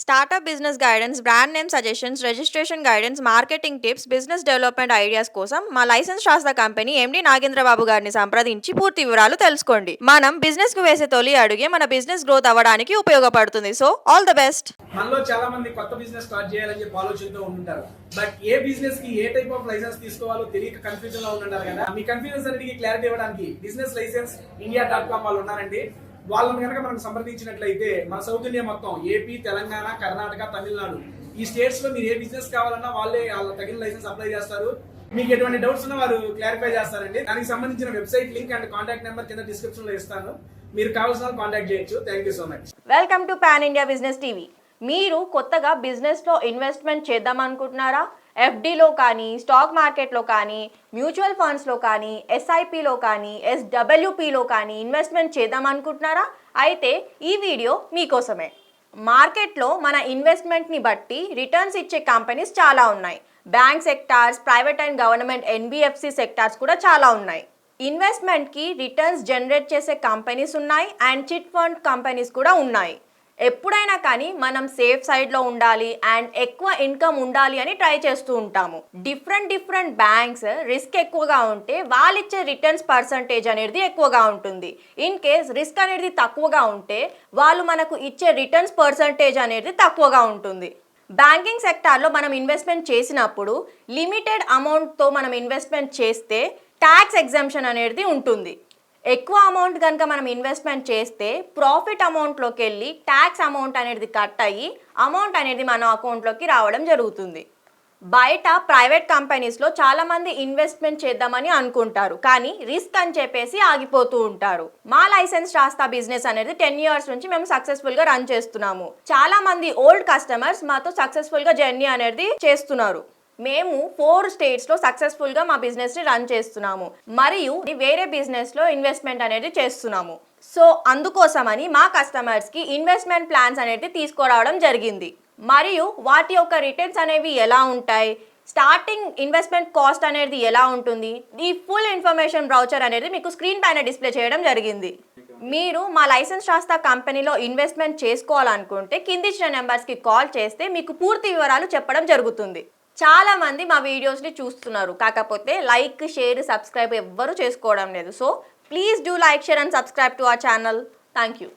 Startup business guidance, brand name suggestions, registration guidance, marketing tips, business development ideas కోసం మా licence శాస్త్ర company MD Nagendra Babu గారిని సంప్రదించి పూర్తి వివరాలు తెలుసుకోండి. మనం బిజినెస్ కు వేసే తొలి అడుగే మన బిజినెస్ గ్రోత్ అవ్వడానికి ఉపయోగపడుతుంది. So all the best. మనలో చాలా మంది కొత్త బిజినెస్ స్టార్ట్ చేయాలని చెప్పి ఆలోచనతో ఉంటుంటారు. బట్ ఏ బిజినెస్ కి ఏ టైప్ ఆఫ్ లైసెన్స్ తీసుకోవాలో తెలియక కన్ఫ్యూజన్ లో ఉంటుంటారు కదా. మీ కన్ఫ్యూజన్స్ అన్నిటికీ క్లారిటీ ఇవ్వడానికి బిజినెస్ లైసెన్స్ ఇండియా.com వాళ్ళు ఉన్నారండి. వాళ్ళని కనుక మనం సంప్రదించినట్లయితే మన సౌత్ ఇండియా మొత్తం ఏపీ, తెలంగాణ, కర్ణాటక, తమిళనాడు ఈ స్టేట్స్ లో మీరు ఏ బిజినెస్ కావాలన్నా వాళ్ళే వాళ్ళ తగిన లైసెన్స్ అప్లై చేస్తారు. మీకు ఎటువంటి డౌట్స్ ఉన్నా వారు క్లారిఫై చేస్తారండి. దానికి సంబంధించిన website link and contact number కింద డిస్క్రిప్షన్ లో ఇస్తాను. మీరు కావాల్సిన కాంటాక్ట్ చేయొచ్చు. Thank you so much. Welcome to pan India business TV. మీరు కొత్తగా బిజినెస్లో ఇన్వెస్ట్మెంట్ చేద్దాం అనుకుంటున్నారా? ఎఫ్డీలో కానీ, స్టాక్ మార్కెట్లో కానీ, మ్యూచువల్ ఫండ్స్లో కానీ, ఎస్ఐపిలో కానీ, ఎస్డబ్ల్యూపిలో కానీ ఇన్వెస్ట్మెంట్ చేద్దాం అనుకుంటున్నారా? అయితే ఈ వీడియో మీకోసమే. మార్కెట్లో మన ఇన్వెస్ట్మెంట్ని బట్టి రిటర్న్స్ ఇచ్చే కంపెనీస్ చాలా ఉన్నాయి. Bank sectors, private and government NBFC sectors కూడా చాలా ఉన్నాయి. ఇన్వెస్ట్మెంట్కి రిటర్న్స్ జనరేట్ చేసే కంపెనీస్ ఉన్నాయి అండ్ చిట్ ఫండ్ కంపెనీస్ కూడా ఉన్నాయి. ఎప్పుడైనా కానీ మనం సేఫ్ సైడ్లో ఉండాలి అండ్ ఎక్కువ ఇన్కమ్ ఉండాలి అని ట్రై చేస్తూ ఉంటాము. డిఫరెంట్ బ్యాంక్స్ రిస్క్ ఎక్కువగా ఉంటే వాళ్ళు ఇచ్చే రిటర్న్స్ పర్సంటేజ్ అనేది ఎక్కువగా ఉంటుంది. ఇన్ కేస్ రిస్క్ అనేది తక్కువగా ఉంటే వాళ్ళు మనకు ఇచ్చే రిటర్న్స్ పర్సంటేజ్ అనేది తక్కువగా ఉంటుంది. బ్యాంకింగ్ సెక్టార్లో మనం ఇన్వెస్ట్మెంట్ చేసినప్పుడు లిమిటెడ్ అమౌంట్తో మనం ఇన్వెస్ట్మెంట్ చేస్తే ట్యాక్స్ ఎగ్జంప్షన్ అనేది ఉంటుంది. ఎక్కువ అమౌంట్ కనుక మనం ఇన్వెస్ట్మెంట్ చేస్తే ప్రాఫిట్ అమౌంట్లోకి వెళ్ళి ట్యాక్స్ అమౌంట్ అనేది కట్ అయ్యి అమౌంట్ అనేది మన అకౌంట్లోకి రావడం జరుగుతుంది. బయట ప్రైవేట్ కంపెనీస్లో చాలామంది ఇన్వెస్ట్మెంట్ చేద్దామని అనుకుంటారు, కానీ రిస్క్ అని చెప్పేసి ఆగిపోతూ ఉంటారు. మా లైసెన్స్ రాస్తా బిజినెస్ అనేది 10 years నుంచి మేము సక్సెస్ఫుల్గా రన్ చేస్తున్నాము. చాలామంది ఓల్డ్ కస్టమర్స్ మాతో సక్సెస్ఫుల్గా జర్నీ అనేది చేస్తున్నారు. మేము 4 స్టేట్స్లో సక్సెస్ఫుల్గా మా బిజినెస్ని రన్ చేస్తున్నాము మరియు వేరే బిజినెస్లో ఇన్వెస్ట్మెంట్ అనేది చేస్తున్నాము. సో అందుకోసమని మా కస్టమర్స్కి ఇన్వెస్ట్మెంట్ ప్లాన్స్ అనేది తీసుకురావడం జరిగింది. మరియు వాటి యొక్క రిటర్న్స్ అనేవి ఎలా ఉంటాయి, స్టార్టింగ్ ఇన్వెస్ట్మెంట్ కాస్ట్ అనేది ఎలా ఉంటుంది, ఈ ఫుల్ ఇన్ఫర్మేషన్ బ్రౌచర్ అనేది మీకు స్క్రీన్ పైన డిస్ప్లే చేయడం జరిగింది. మీరు మా లైసెన్స్ శాస్త్ర కంపెనీలో ఇన్వెస్ట్మెంట్ చేసుకోవాలనుకుంటే కింది ఇచ్చిన నెంబర్స్కి కాల్ చేస్తే మీకు పూర్తి వివరాలు చెప్పడం జరుగుతుంది. చాలా మంది మా వీడియోస్ని చూస్తున్నారు, కాకపోతే లైక్, షేర్, సబ్స్క్రైబ్ ఎవ్వరూ చేసుకోవడం లేదు. So please do like, share and subscribe to our channel. Thank you.